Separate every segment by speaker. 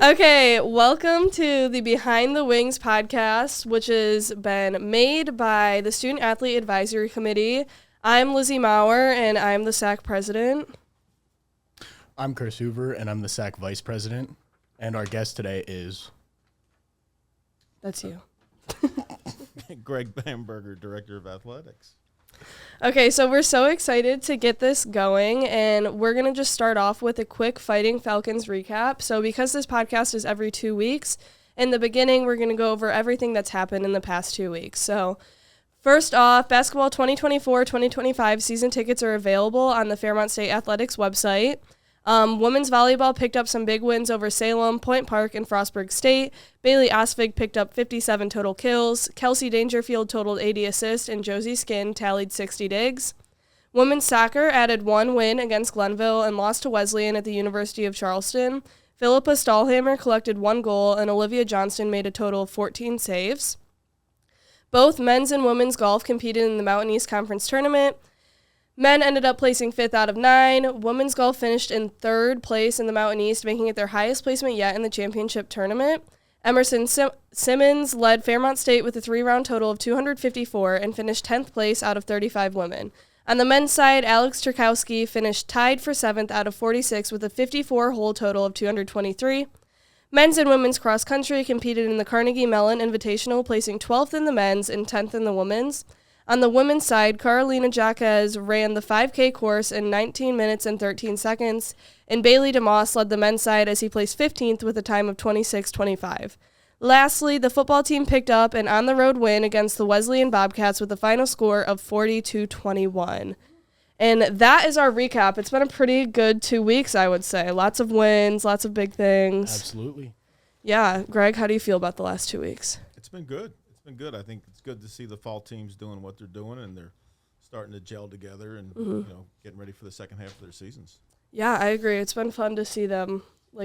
Speaker 1: Okay, welcome to the Behind the Wings podcast, which has been made by the Student Athlete Advisory Committee. I'm Lizzie Maurer, and I'm the SAAC president.
Speaker 2: I'm Chris Hoover, and I'm the SAAC vice president. And our guest today is...
Speaker 1: That's you.
Speaker 3: Greg Bamberger, director of athletics.
Speaker 1: Okay, so we're so excited to get this going, and we're going to just start off with a quick Fighting Falcons recap. So because this podcast is every 2 weeks, in the beginning, we're going to go over everything that's happened in the past 2 weeks. So first off, basketball 2024-2025 season tickets are available on the Fairmont State Athletics website. Women's volleyball picked up some big wins over Salem, Point Park, and Frostburg State. Bailey Osvig picked up 57 total kills. Kelsey Dangerfield totaled 80 assists, and Josie Skin tallied 60 digs. Women's soccer added one win against Glenville and lost to Wesleyan at the University of Charleston. Philippa Stahlhammer collected one goal, and Olivia Johnston made a total of 14 saves. Both men's and women's golf competed in the Mountain East Conference tournament. Men ended up placing 5th out of 9. Women's golf finished in 3rd place in the Mountain East, making it their highest placement yet in the championship tournament. Emerson Simmons led Fairmont State with a 3-round total of 254 and finished 10th place out of 35 women. On the men's side, Alex Turkowski finished tied for 7th out of 46 with a 54-hole total of 223. Men's and women's cross country competed in the Carnegie Mellon Invitational, placing 12th in the men's and 10th in the women's. On the women's side, Carolina Jaquez ran the 5K course in 19 minutes and 13 seconds, and Bailey DeMoss led the men's side as he placed 15th with a time of 26:25. Lastly, the football team picked up an on-the-road win against the Wesleyan Bobcats with a final score of 40-21. And that is our recap. It's been a pretty good 2 weeks, I would say. Lots of wins, lots of big things.
Speaker 2: Absolutely.
Speaker 1: Yeah. Greg, how do you feel about the last 2 weeks?
Speaker 3: It's been good. Good. I think it's good to see the fall teams doing what they're doing, and they're starting to gel together and getting ready for the second half of their seasons.
Speaker 1: Yeah, I agree. It's been fun to see them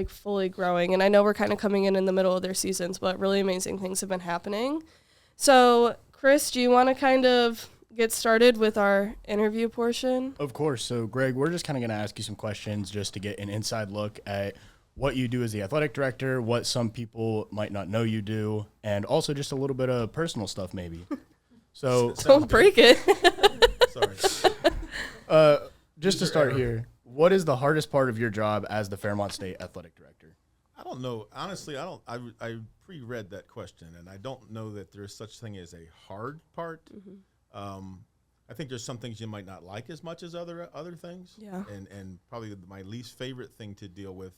Speaker 1: fully growing, and I know we're kind of coming in the middle of their seasons, but really amazing things have been happening. So, Chris, do you want to kind of get started with our interview portion?
Speaker 2: Of course. So, Greg, we're just kind of going to ask you some questions just to get an inside look at what you do as the athletic director, what some people might not know you do, and also just a little bit of personal stuff maybe. So
Speaker 1: don't break it.
Speaker 3: Sorry.
Speaker 2: Just to start here, what is the hardest part of your job as the Fairmont State athletic director?
Speaker 3: I don't know. Honestly, I pre-read that question, and I don't know that there's such thing as a hard part. Mm-hmm. I think there's some things you might not like as much as other things.
Speaker 1: Yeah.
Speaker 3: And probably my least favorite thing to deal with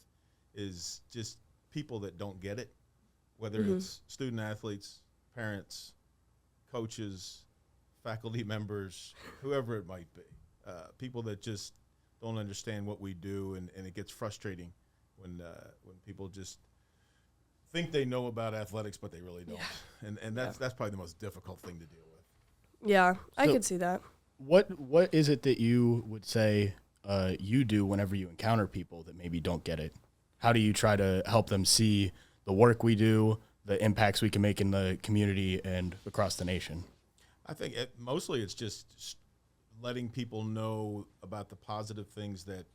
Speaker 3: is just people that don't get it, whether it's student athletes, parents, coaches, faculty members, whoever it might be. People that just don't understand what we do, and it gets frustrating when people just think they know about athletics, but they really don't. Yeah. And that's probably the most difficult thing to deal with.
Speaker 1: Yeah, I could see that.
Speaker 2: What is it that you would say you do whenever you encounter people that maybe don't get it? How do you try to help them see the work we do, the impacts we can make in the community and across the nation?
Speaker 3: I think mostly it's just letting people know about the positive things that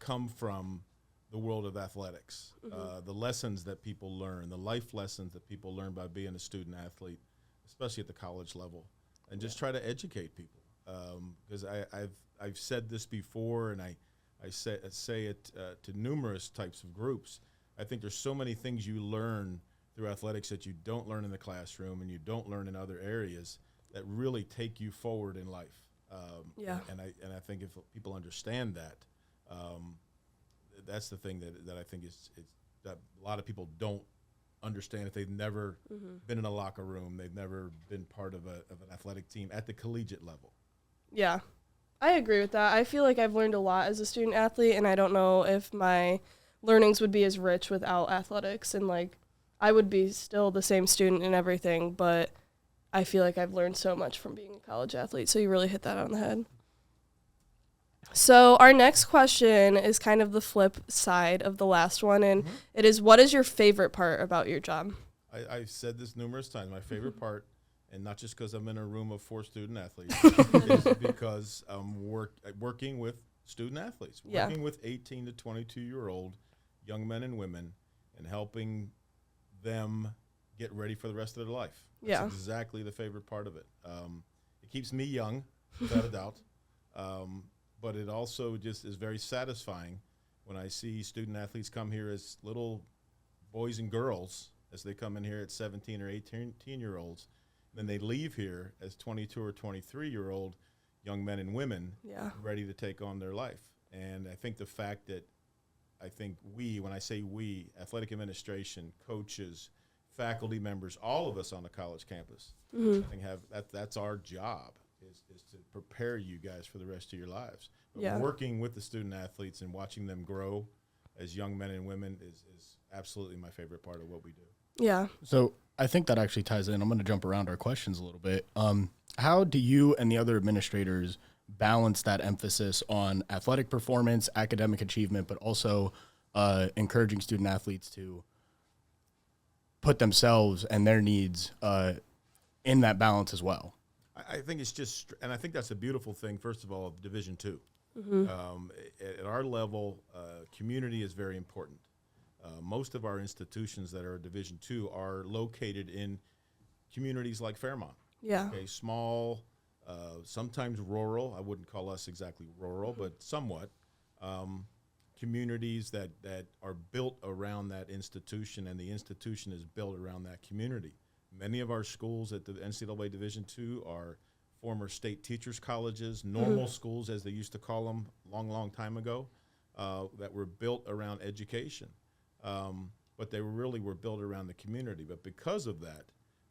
Speaker 3: come from the world of athletics, the lessons that people learn, the life lessons that people learn by being a student athlete, especially at the college level, and just try to educate people. Because I've said this before, and I say it to numerous types of groups. I think there's so many things you learn through athletics that you don't learn in the classroom and you don't learn in other areas that really take you forward in life. And I think if people understand that, that's the thing that I think is that a lot of people don't understand if they've never been in a locker room, they've never been part of an athletic team at the collegiate level.
Speaker 1: Yeah. I agree with that. I feel like I've learned a lot as a student athlete, and I don't know if my learnings would be as rich without athletics. And, I would be still the same student and everything, but I feel like I've learned so much from being a college athlete. So you really hit that on the head. So our next question is kind of the flip side of the last one, and it is, what is your favorite part about your job?
Speaker 3: I've said this numerous times. My favorite part, and not just because I'm in a room of 4 student athletes, is because I'm working with student athletes, working with 18 to 22-year-old young men and women, and helping them get ready for the rest of their life. That's
Speaker 1: Yeah.
Speaker 3: exactly the favorite part of it. It keeps me young, without a doubt. But it also just is very satisfying when I see student athletes come here as little boys and girls as they come in here at 17 or 18-year-olds. Then they leave here as 22 or 23-year-old young men and women ready to take on their life. And I think the fact that when I say we, athletic administration, coaches, faculty members, all of us on the college campus, I think that's our job is to prepare you guys for the rest of your lives. But working with the student athletes and watching them grow as young men and women is absolutely my favorite part of what we do.
Speaker 1: Yeah.
Speaker 2: So I think that actually ties in. I'm going to jump around our questions a little bit. How do you and the other administrators balance that emphasis on athletic performance, academic achievement, but also encouraging student athletes to put themselves and their needs in that balance as well?
Speaker 3: I think it's just, and I think that's a beautiful thing, first of all, of Division II. At our level, community is very important. Most of our institutions that are Division II are located in communities like Fairmont.
Speaker 1: Yeah.
Speaker 3: Okay, small, sometimes rural. I wouldn't call us exactly rural, but somewhat. Communities that are built around that institution, and the institution is built around that community. Many of our schools at the NCAA Division II are former state teachers' colleges, normal schools, as they used to call them long time ago, that were built around education. But they really were built around the community. But because of that,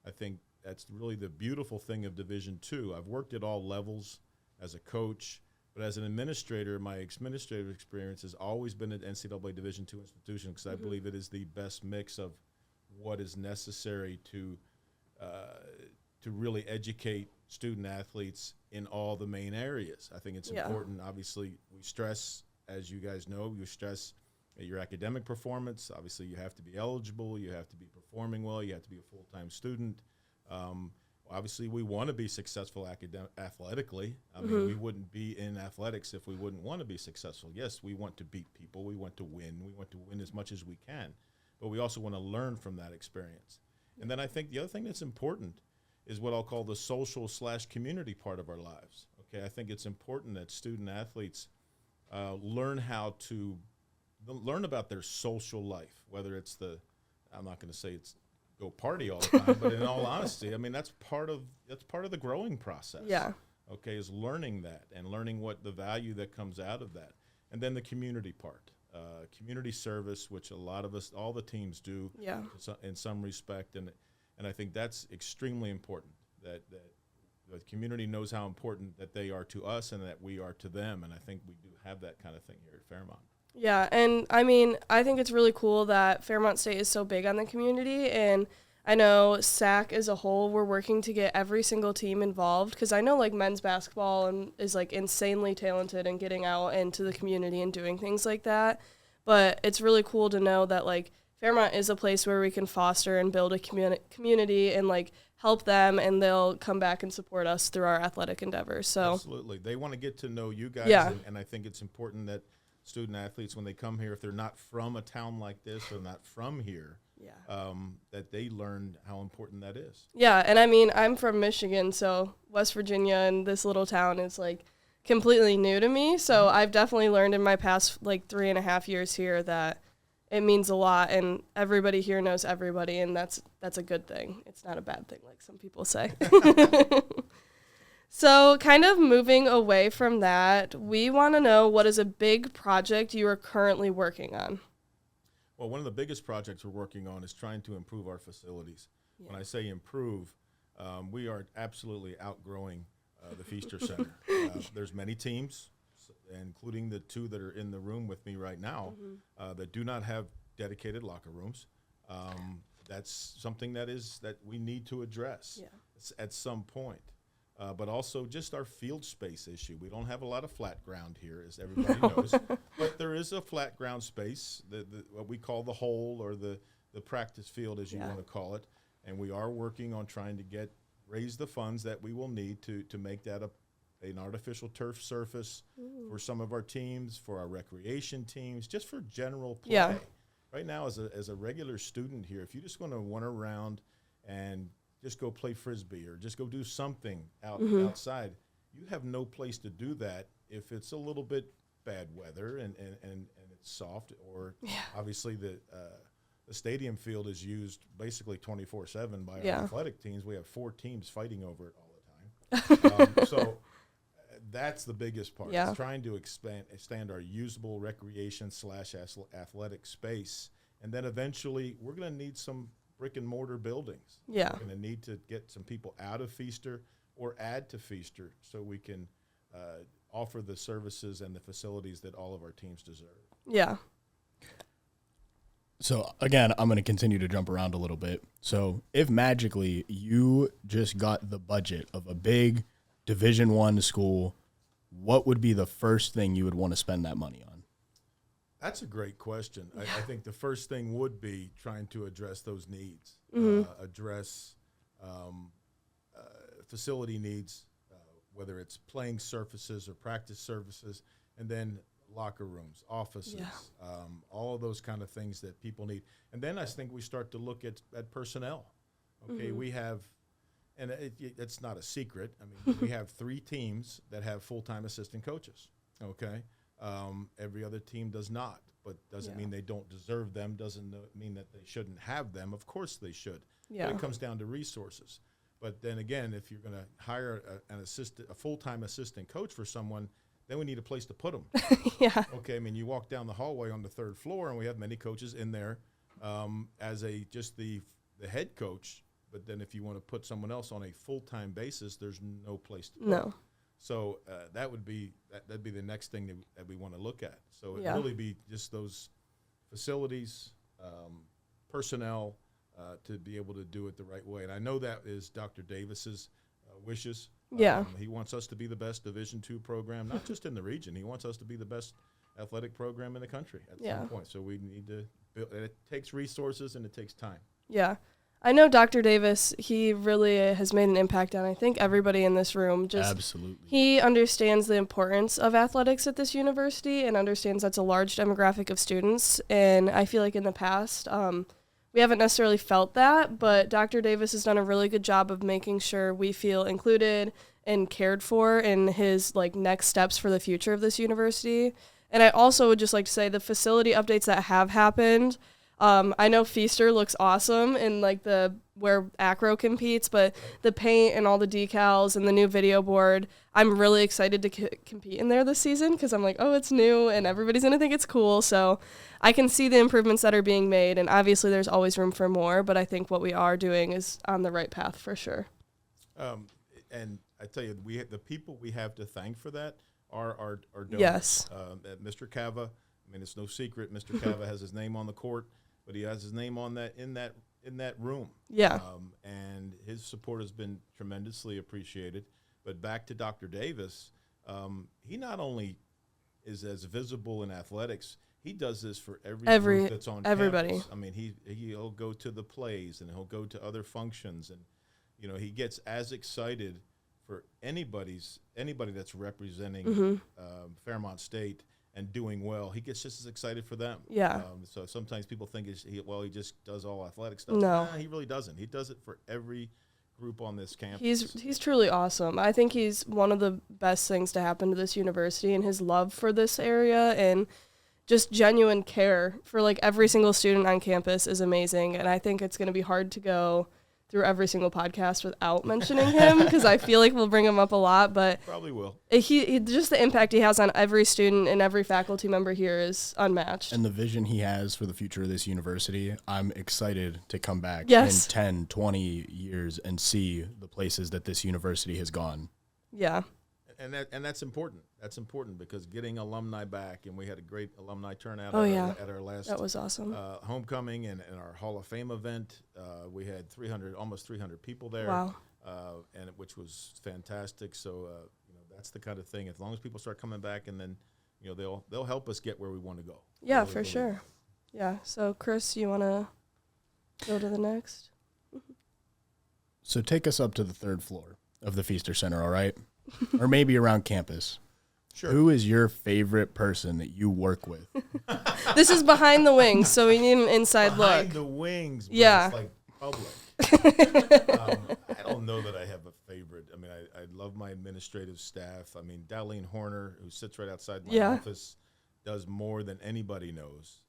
Speaker 3: I think that's really the beautiful thing of Division II. I've worked at all levels as a coach, but as an administrator, my administrative experience has always been at NCAA Division II institution because I believe it is the best mix of what is necessary to really educate student athletes in all the main areas. I think it's important. Obviously, we stress, as you guys know, you stress your academic performance. Obviously, you have to be eligible, you have to be performing well, you have to be a full-time student. Obviously, we want to be successful athletically. I mean, we wouldn't be in athletics if we wouldn't want to be successful. Yes, we want to beat people. We want to win. We want to win as much as we can. But we also want to learn from that experience. And then I think the other thing that's important is what I'll call the social/community part of our lives. Okay, I think it's important that student athletes learn how to learn about their social life, whether it's I'm not going to say it's go party all the time, but in all honesty, I mean, that's part of the growing process.
Speaker 1: Yeah.
Speaker 3: Okay, is learning that and learning what the value that comes out of that. And then the community part, community service, which a lot of us, all the teams do in some respect. And I think that's extremely important, that the community knows how important that they are to us and that we are to them. And I think we do have that kind of thing here at Fairmont.
Speaker 1: Yeah, and I mean, I think it's really cool that Fairmont State is so big on the community, and I know SAAC as a whole, we're working to get every single team involved, because I know, like, men's basketball is, like, insanely talented in getting out into the community and doing things like that, but it's really cool to know that, like, Fairmont is a place where we can foster and build a community and, like, help them, and they'll come back and support us through our athletic endeavors. So
Speaker 3: absolutely. They want to get to know you guys, and I think it's important that student athletes, when they come here, if they're not from a town like this or not from here, that they learn how important that is.
Speaker 1: Yeah, and I mean, I'm from Michigan, so West Virginia and this little town is, like, completely new to me. So I've definitely learned in my past, like, 3.5 years here that it means a lot, and everybody here knows everybody, and that's a good thing. It's not a bad thing, like some people say. So kind of moving away from that, we want to know, what is a big project you are currently working on?
Speaker 3: Well, one of the biggest projects we're working on is trying to improve our facilities. Yeah. When I say improve, we are absolutely outgrowing the Feaster Center. There's many teams, including the two that are in the room with me right now, that do not have dedicated locker rooms. That's something that we need to address at some point. But also just our field space issue. We don't have a lot of flat ground here, as everybody knows. But there is a flat ground space, what we call the hole, or the practice field, as you want to call it. And we are working on trying to raise the funds that we will need to make that an artificial turf surface for some of our teams, for our recreation teams, just for general play. Yeah. right now as a regular student here, if you just want to run around and just go play Frisbee or just go do something outside, you have no place to do that if it's a little bit bad weather and it's soft, or obviously the stadium field is used basically 24/7 by our athletic teams. We have 4 teams fighting over it all the time. So that's the biggest part. It's trying to expand our usable recreation / athletic space. And then eventually we're going to need some brick and mortar buildings.
Speaker 1: Yeah.
Speaker 3: We're going to need to get some people out of Feaster or add to Feaster so we can offer the services and the facilities that all of our teams deserve.
Speaker 1: Yeah.
Speaker 2: So, again, I'm going to continue to jump around a little bit. So, if magically you just got the budget of a big Division I school, what would be the first thing you would want to spend that money on?
Speaker 3: That's a great question. I think the first thing would be trying to address those needs, address facility needs, whether it's playing surfaces or practice surfaces, and then locker rooms, offices, all of those kind of things that people need. And then I think we start to look at personnel. Okay, we have, and it's not a secret, I mean, we have 3 teams that have full-time assistant coaches, okay? Every other team does not, but doesn't mean they don't deserve them, doesn't mean that they shouldn't have them. Of course they should.
Speaker 1: Yeah.
Speaker 3: But it comes down to resources. But then again, if you're going to hire a full-time assistant coach for someone, then we need a place to put them.
Speaker 1: Yeah.
Speaker 3: Okay, I mean, you walk down the hallway on the 3rd floor, and we have many coaches in there as just the head coach. But then if you want to put someone else on a full-time basis, there's no place to put them. So that'd be the next thing that we want to look at. So it'd really be just those facilities, personnel, to be able to do it the right way. And I know that is Dr. Davis's wishes. He wants us to be the best Division II program, not just in the region. He wants us to be the best athletic program in the country at some point. So we need to build, and it takes resources and it takes time.
Speaker 1: Yeah. I know Dr. Davis, he really has made an impact on, I think, everybody in this room.
Speaker 2: Absolutely.
Speaker 1: He understands the importance of athletics at this university and understands that's a large demographic of students. And I feel like in the past, we haven't necessarily felt that, but Dr. Davis has done a really good job of making sure we feel included and cared for in his next steps for the future of this university. And I also would just like to say the facility updates that have happened, I know Feaster looks awesome in where Acro competes, but the paint and all the decals and the new video board, I'm really excited to compete in there this season because I'm like, oh, it's new and everybody's going to think it's cool. So I can see the improvements that are being made, and obviously there's always room for more, but I think what we are doing is on the right path for sure.
Speaker 3: And I tell you, the people we have to thank for that are donors.
Speaker 1: Yes.
Speaker 3: Mr. Cava, I mean, it's no secret, Mr. Cava has his name on the court, but he has his name on that in that room.
Speaker 1: Yeah.
Speaker 3: And his support has been tremendously appreciated. But back to Dr. Davis, he not only is as visible in athletics, he does this for every group that's on
Speaker 1: everybody.
Speaker 3: Campus. I mean, he'll go to the plays and he'll go to other functions, and he gets as excited for anybody that's representing Fairmont State and doing well. He gets just as excited for them.
Speaker 1: Yeah.
Speaker 3: So sometimes people think he just does all athletic stuff.
Speaker 1: No,
Speaker 3: he really doesn't. He does it for every group on this campus.
Speaker 1: He's truly awesome. I think he's one of the best things to happen to this university, and his love for this area and just genuine care for every single student on campus is amazing. And I think it's going to be hard to go through every single podcast without mentioning him because I feel like we'll bring him up a lot, but
Speaker 3: probably will.
Speaker 1: He just the impact he has on every student and every faculty member here is unmatched.
Speaker 2: And the vision he has for the future of this university, I'm excited to come back
Speaker 1: in
Speaker 2: 10, 20 years and see the places that this university has gone.
Speaker 1: Yeah.
Speaker 3: And that's important. That's important because getting alumni back, and we had a great alumni turnout at our last
Speaker 1: that was awesome.
Speaker 3: Homecoming and our Hall of Fame event. We had almost 300 people there.
Speaker 1: Wow.
Speaker 3: And which was fantastic. So that's the kind of thing. As long as people start coming back, and then they'll help us get where we want to go.
Speaker 1: Yeah, really for sure. Yeah. So Chris, you want to go to the next?
Speaker 2: So take us up to the 3rd floor of the Feaster Center, all right? Or maybe around campus.
Speaker 3: Sure.
Speaker 2: Who is your favorite person that you work with?
Speaker 1: This is behind the wings, so we need an inside
Speaker 3: Behind
Speaker 1: look.
Speaker 3: the wings, but
Speaker 1: Yeah.
Speaker 3: it's like public. I don't know that I have a favorite. I mean, I love my administrative staff. I mean, Darlene Horner, who sits right outside my office, does more than anybody knows.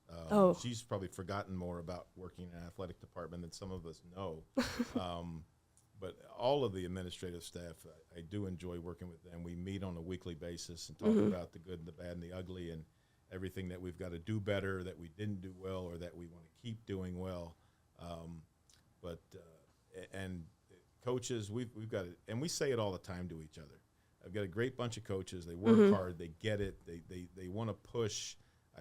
Speaker 3: She's probably forgotten more about working in an athletic department than some of us know. But all of the administrative staff, I do enjoy working with them. We meet on a weekly basis and talk about the good and the bad and the ugly and everything that we've got to do better, that we didn't do well, or that we want to keep doing well. And coaches, we've got it, and we say it all the time to each other. I've got a great bunch of coaches. They work hard. They get it. They want to push.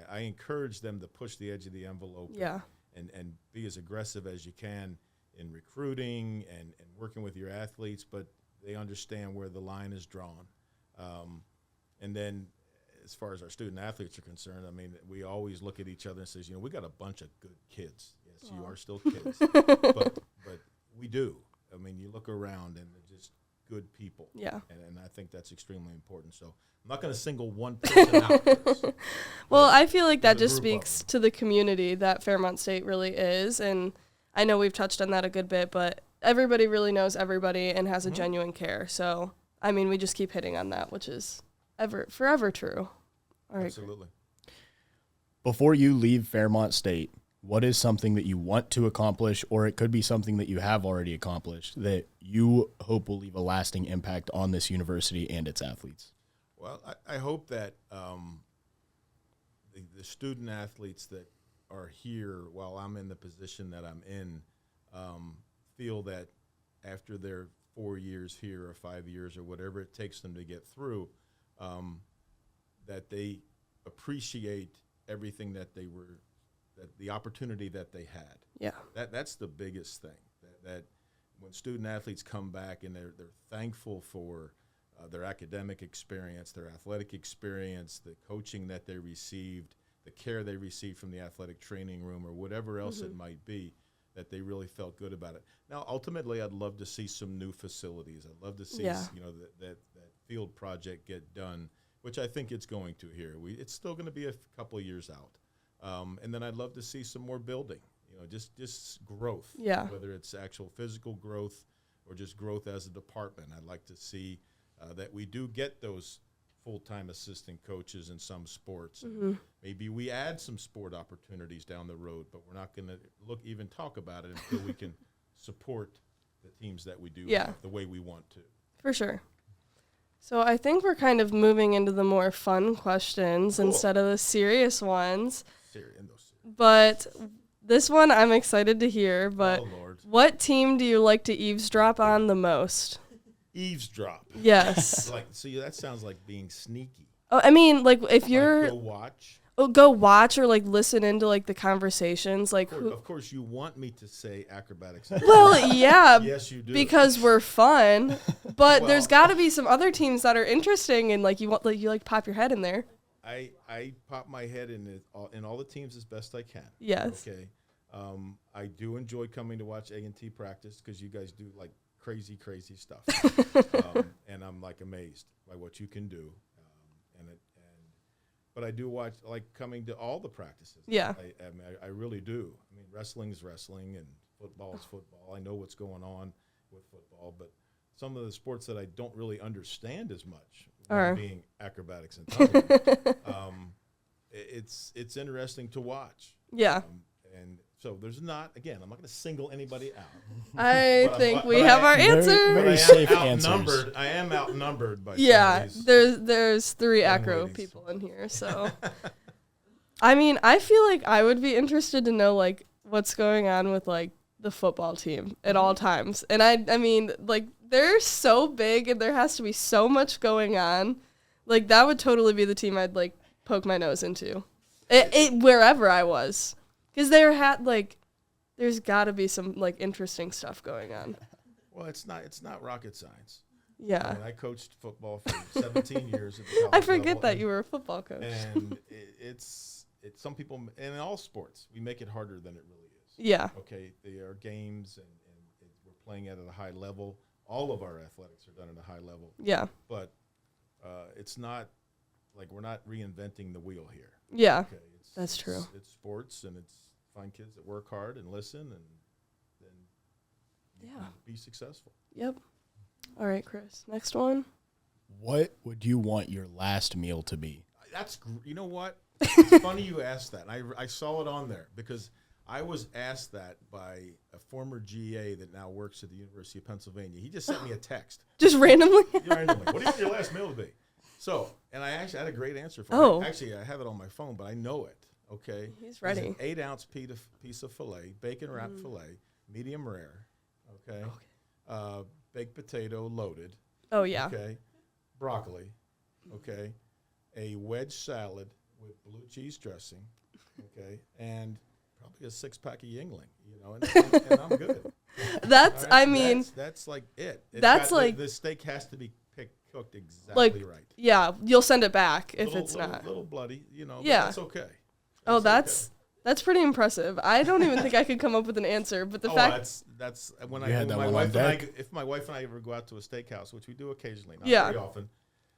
Speaker 3: I encourage them to push the edge of the envelope and be as aggressive as you can in recruiting and working with your athletes, but they understand where the line is drawn. And then as far as our student athletes are concerned, I mean, we always look at each other and says, we got a bunch of good kids. Yes, you are still kids, but we do. I mean, you look around and they're just good people.
Speaker 1: Yeah.
Speaker 3: And I think that's extremely important. So I'm not going to single one person out for this.
Speaker 1: Well, I feel like that just speaks to the community that Fairmont State really is. And I know we've touched on that a good bit, but everybody really knows everybody and has a genuine care. So, I mean, we just keep hitting on that, which is forever true. All right.
Speaker 3: Absolutely.
Speaker 2: Before you leave Fairmont State, what is something that you want to accomplish, or it could be something that you have already accomplished, that you hope will leave a lasting impact on this university and its athletes?
Speaker 3: Well, I hope that the student athletes that are here while I'm in the position that I'm in feel that after their 4 years here or 5 years or whatever it takes them to get through, that they appreciate everything that they were, that the opportunity that they had.
Speaker 1: Yeah.
Speaker 3: That's the biggest thing, that when student athletes come back and they're thankful for their academic experience, their athletic experience, the coaching that they received, the care they received from the athletic training room or whatever else it might be, that they really felt good about it. Now, ultimately, I'd love to see some new facilities. I'd love to see that field project get done, which I think it's going to here. It's still going to be a couple of years out. And then I'd love to see some more building, just growth.
Speaker 1: Yeah.
Speaker 3: Whether it's actual physical growth or just growth as a department. I'd like to see that we do get those full-time assistant coaches in some sports. Maybe we add some sport opportunities down the road, but we're not going to even talk about it until we can support the teams that we do have the way we want to.
Speaker 1: For sure. So I think we're kind of moving into the more fun questions instead of the serious ones. But this one I'm excited to hear. But what team do you like to eavesdrop on the most?
Speaker 3: Eavesdrop.
Speaker 1: Yes.
Speaker 3: See, that sounds like being sneaky.
Speaker 1: Oh, I mean, like if you're
Speaker 3: go watch.
Speaker 1: Go watch or like listen into like the conversations. Like,
Speaker 3: of course, you want me to say acrobatics.
Speaker 1: Well, yeah.
Speaker 3: Yes, you do.
Speaker 1: Because we're fun, but there's got to be some other teams that are interesting and like you pop your head in there.
Speaker 3: I pop my head in all the teams as best I can.
Speaker 1: Yes.
Speaker 3: Okay. I do enjoy coming to watch A&T practice because you guys do like crazy stuff, and I'm like amazed by what you can do. But I do watch, like, coming to all the practices.
Speaker 1: Yeah.
Speaker 3: I really do. I mean, wrestling's wrestling and football's football. I know what's going on with football, but some of the sports that I don't really understand as much, being acrobatics and tumbling, it's interesting to watch.
Speaker 1: Yeah.
Speaker 3: And so there's not, again, I'm not going to single anybody out.
Speaker 1: I think we have our answer.
Speaker 2: Very safe answers.
Speaker 3: I am outnumbered by
Speaker 1: there's 3 acro people in here, so I mean, I feel like I would be interested to know like what's going on with like the football team at all times. And I mean, like they're so big and there has to be so much going on. Like that would totally be the team I'd like poke my nose into. It wherever I was. Because there's got to be some like interesting stuff going on.
Speaker 3: Well, it's not rocket science.
Speaker 1: Yeah.
Speaker 3: I mean, I coached football for 17 years at the college
Speaker 1: I forget
Speaker 3: level,
Speaker 1: that you were a football coach.
Speaker 3: And it's some people, and in all sports, we make it harder than it really is.
Speaker 1: Yeah.
Speaker 3: Okay, there are games, and we're playing at a high level. All of our athletics are done at a high level.
Speaker 1: Yeah.
Speaker 3: But it's not like we're not reinventing the wheel here.
Speaker 1: Yeah,
Speaker 3: Okay,
Speaker 1: that's true.
Speaker 3: It's sports, and it's find kids that work hard and listen, and then you can be successful.
Speaker 1: Yep. All right, Chris. Next one.
Speaker 2: What would you want your last meal to be?
Speaker 3: You know what? It's funny you asked that. I saw it on there because I was asked that by a former GA that now works at the University of Pennsylvania. He just sent me a text.
Speaker 1: Just randomly?
Speaker 3: Randomly. What do you want your last meal to be? So, and I actually had a great answer for it. Actually, I have it on my phone, but I know it. Okay.
Speaker 1: He's ready.
Speaker 3: It's an 8-ounce piece of filet, bacon wrapped filet, medium rare. Okay. Baked potato loaded.
Speaker 1: Oh, yeah.
Speaker 3: Okay. Broccoli. Okay. A wedge salad with blue cheese dressing. Okay. And probably a 6-pack of Yingling, and I'm good.
Speaker 1: That's,
Speaker 3: right?
Speaker 1: I mean.
Speaker 3: That's like it. The steak has to be cooked exactly right.
Speaker 1: Yeah, you'll send it back if it's not.
Speaker 3: A little bloody,
Speaker 1: Yeah.
Speaker 3: but that's okay.
Speaker 1: That's pretty impressive. I don't even think I could come up with an answer, but the fact
Speaker 3: that's when
Speaker 2: my wife and I
Speaker 3: if my wife and I ever go out to a steakhouse, which we do occasionally, not very often,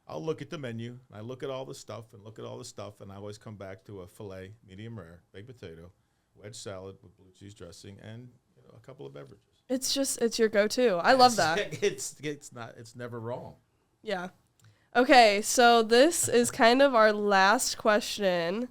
Speaker 3: I'll look at the menu. I look at all the stuff, and I always come back to a filet, medium rare, baked potato, wedge salad with blue cheese dressing, and a couple of beverages.
Speaker 1: It's your go-to. I love that.
Speaker 3: It's never wrong.
Speaker 1: Yeah. Okay, so this is kind of our last question.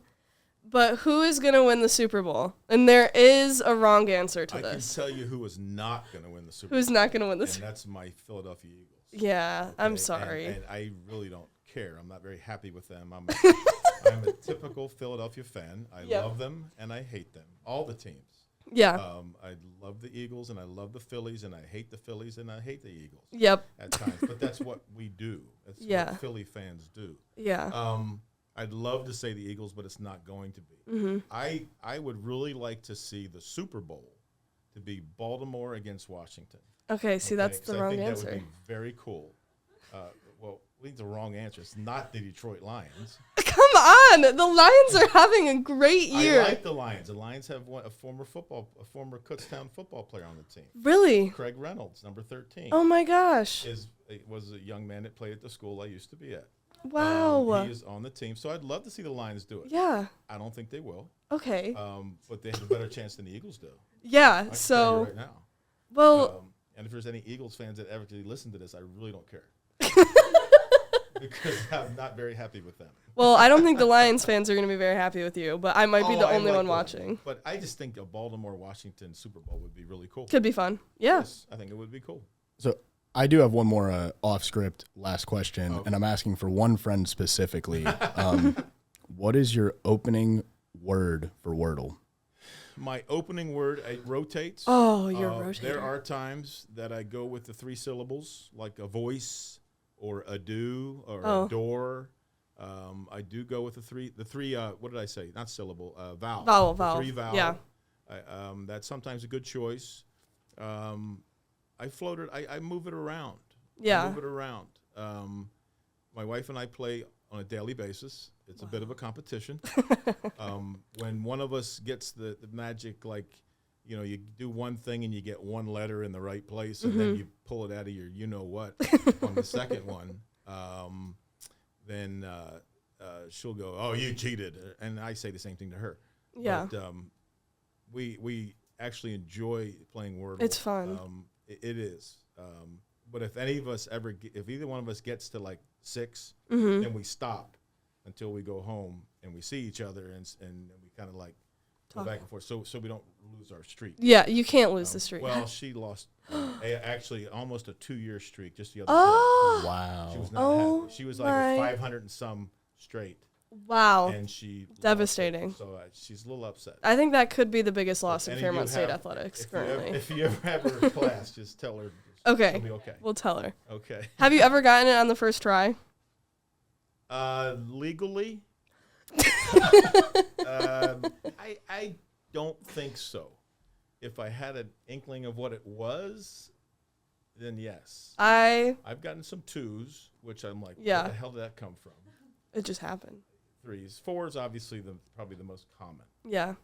Speaker 1: But who is going to win the Super Bowl? And there is a wrong answer to this.
Speaker 3: I can tell you who is not going to win the Super Bowl.
Speaker 1: Who's not going to win the Super Bowl?
Speaker 3: And that's my Philadelphia Eagles.
Speaker 1: Yeah, okay? I'm sorry.
Speaker 3: And I really don't care. I'm not very happy with them. I'm a typical Philadelphia fan. I love them and I hate them. All the teams.
Speaker 1: Yeah.
Speaker 3: I love the Eagles and I love the Phillies and I hate the Phillies and I hate the Eagles.
Speaker 1: Yep.
Speaker 3: At times. But that's what we do. That's what Philly fans do.
Speaker 1: Yeah.
Speaker 3: I'd love to say the Eagles, but it's not going to be.
Speaker 1: Mm-hmm.
Speaker 3: I would really like to see the Super Bowl to be Baltimore against Washington.
Speaker 1: Okay, see, that's the wrong answer.
Speaker 3: That would be very cool. Well, I think the wrong answer. It's not the Detroit Lions.
Speaker 1: Come on! The Lions are having a great year.
Speaker 3: I like the Lions. The Lions have a former Kutztown football player on the team.
Speaker 1: Really?
Speaker 3: Craig Reynolds, number 13.
Speaker 1: Oh, my gosh.
Speaker 3: Was a young man that played at the school I used to be at.
Speaker 1: Wow.
Speaker 3: He is on the team, so I'd love to see the Lions do it.
Speaker 1: Yeah.
Speaker 3: I don't think they will.
Speaker 1: Okay.
Speaker 3: But they have a better chance than the Eagles do.
Speaker 1: Yeah.
Speaker 3: I can tell
Speaker 1: So.
Speaker 3: you right now.
Speaker 1: Well.
Speaker 3: And if there's any Eagles fans that ever listen to this, I really don't care. Because I'm not very happy with them.
Speaker 1: Well, I don't think the Lions fans are going to be very happy with you, but I might be the only one watching.
Speaker 3: But I just think a Baltimore-Washington Super Bowl would be really cool.
Speaker 1: Could be fun. Yeah.
Speaker 3: Yes, I think it would be cool.
Speaker 2: So I do have one more off-script last question, and I'm asking for one friend specifically. What is your opening word for Wordle?
Speaker 3: My opening word, it rotates.
Speaker 1: Oh, you're rotating.
Speaker 3: There are times that I go with the 3 syllables, like a voice or a do or a door. I do go with the three. What did I say? Not syllable. Vowel.
Speaker 1: Vowel.
Speaker 3: 3 vowel.
Speaker 1: Yeah.
Speaker 3: That's sometimes a good choice. I float it. I move it around.
Speaker 1: Yeah.
Speaker 3: I move it around. My wife and I play on a daily basis. It's a bit of a competition. When one of us gets the magic, like, you do one thing and you get one letter in the right place, and then you pull it out of your you-know-what on the second one, then she'll go, "Oh, you cheated," and I say the same thing to her.
Speaker 1: Yeah.
Speaker 3: But we actually enjoy playing Wordle.
Speaker 1: It's fun.
Speaker 3: It is. But if any of us if either one of us gets to like 6,
Speaker 1: Mm-hmm.
Speaker 3: then we stop until we go home and we see each other and we kind of like go back and forth, so we don't lose our streak.
Speaker 1: Yeah, you can't lose the streak.
Speaker 3: Well, she lost actually almost a 2-year streak just the other
Speaker 1: Oh.
Speaker 2: Wow.
Speaker 3: day. She was not happy. She was like 500 and some straight.
Speaker 1: Wow.
Speaker 3: And she
Speaker 1: Devastating.
Speaker 3: lost it, so she's a little upset.
Speaker 1: I think that could be the biggest loss in
Speaker 3: Any of
Speaker 1: Fairmont
Speaker 3: you
Speaker 1: State
Speaker 3: have-
Speaker 1: athletics currently.
Speaker 3: If you ever have her in class, just tell her.
Speaker 1: Okay.
Speaker 3: She'll be okay.
Speaker 1: We'll tell her.
Speaker 3: Okay.
Speaker 1: Have you ever gotten it on the first try?
Speaker 3: Legally, I don't think so. If I had an inkling of what it was, then yes. I've gotten some 2s, which I'm like,
Speaker 1: Yeah.
Speaker 3: where the hell did that come from?
Speaker 1: It just happened.
Speaker 3: 3s, 4s, obviously probably the most common.
Speaker 1: Yeah.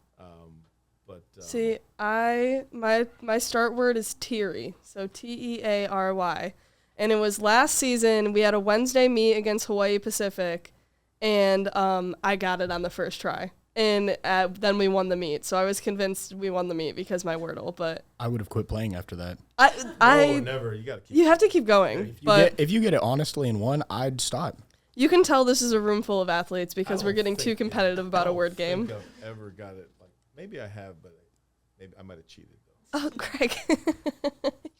Speaker 3: But
Speaker 1: See, my start word is teary, so Teary, and it was last season. We had a Wednesday meet against Hawaii Pacific, and I got it on the first try. And then we won the meet. So I was convinced we won the meet because my Wordle, but
Speaker 2: I would have quit playing after that.
Speaker 3: No, never. You got to keep.
Speaker 1: You have to keep going.
Speaker 2: If you get it honestly in one, I'd stop.
Speaker 1: You can tell this is a room full of athletes because we're getting too competitive about a word game.
Speaker 3: I don't think I've ever got it. Like maybe I have, but maybe I might have cheated though.
Speaker 1: Oh, Greg, you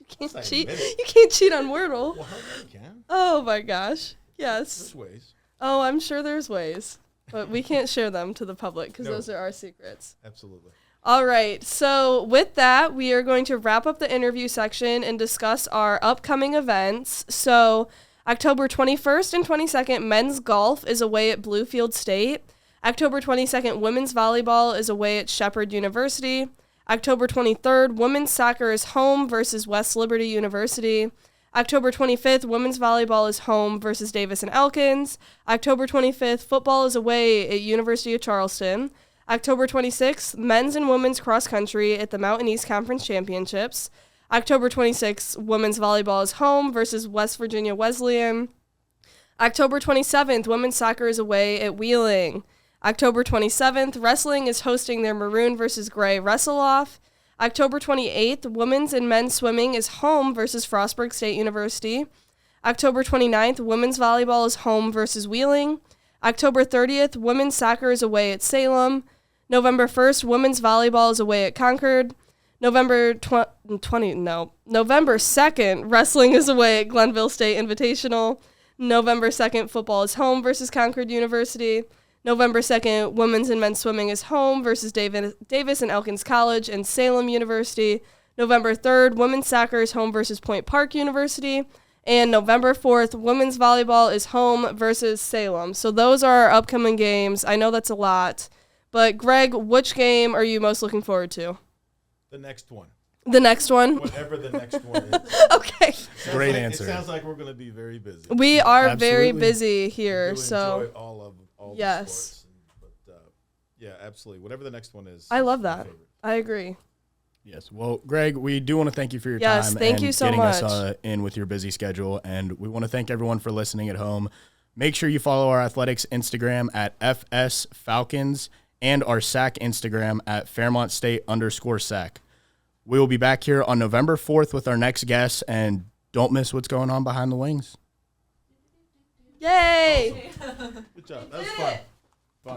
Speaker 1: can't
Speaker 3: It's
Speaker 1: cheat.
Speaker 3: like a minute.
Speaker 1: You can't cheat on Wordle.
Speaker 3: Well, how you can?
Speaker 1: Oh my gosh. Yes.
Speaker 3: There's ways.
Speaker 1: Oh, I'm sure there's ways, but we can't share them to the public because
Speaker 3: No.
Speaker 1: those are our secrets.
Speaker 3: Absolutely.
Speaker 1: All right. So with that, we are going to wrap up the interview section and discuss our upcoming events. So October 21st and 22nd, men's golf is away at Bluefield State. October 22nd, women's volleyball is away at Shepherd University. October 23rd, women's soccer is home versus West Liberty University. October 25th, women's volleyball is home versus Davis and Elkins. October 25th, football is away at University of Charleston. October 26th, men's and women's cross country at the Mountain East Conference Championships. October 26th, women's volleyball is home versus West Virginia Wesleyan. October 27th, women's soccer is away at Wheeling. October 27th, wrestling is hosting their Maroon versus Gray Wrestle-Off. October 28th, women's and men's swimming is home versus Frostburg State University. October 29th, women's volleyball is home versus Wheeling. October 30th, women's soccer is away at Salem. November 1st, women's volleyball is away at Concord. November 2nd, wrestling is away at Glenville State Invitational. November 2nd, football is home versus Concord University. November 2nd, women's and men's swimming is home versus Davis and Elkins College and Salem University. November 3rd, women's soccer is home versus Point Park University. And November 4th, women's volleyball is home versus Salem. So those are our upcoming games. I know that's a lot. But Greg, which game are you most looking forward to?
Speaker 3: The next one.
Speaker 1: The next one?
Speaker 3: Whatever the next one is.
Speaker 1: Okay.
Speaker 2: Great answer.
Speaker 3: It sounds like we're going to be very busy.
Speaker 1: We are very
Speaker 2: Absolutely.
Speaker 1: busy here,
Speaker 3: We do
Speaker 1: so
Speaker 3: enjoy all
Speaker 1: yes.
Speaker 3: the sports. But yeah, absolutely. Whatever the next one is.
Speaker 1: I love
Speaker 3: is my
Speaker 1: that.
Speaker 3: favorite.
Speaker 1: I agree.
Speaker 2: Yes. Well, Greg, we do want to thank you for your
Speaker 1: Yes,
Speaker 2: time
Speaker 1: thank
Speaker 2: and
Speaker 1: you so
Speaker 2: getting
Speaker 1: much.
Speaker 2: us in with your busy schedule. And we want to thank everyone for listening at home. Make sure you follow our athletics Instagram at FS Falcons and our SAAC Instagram at Fairmont State_SAAC. We will be back here on November 4th with our next guest, and don't miss what's going on behind the wings.
Speaker 1: Yay!
Speaker 3: Good job. That was fun.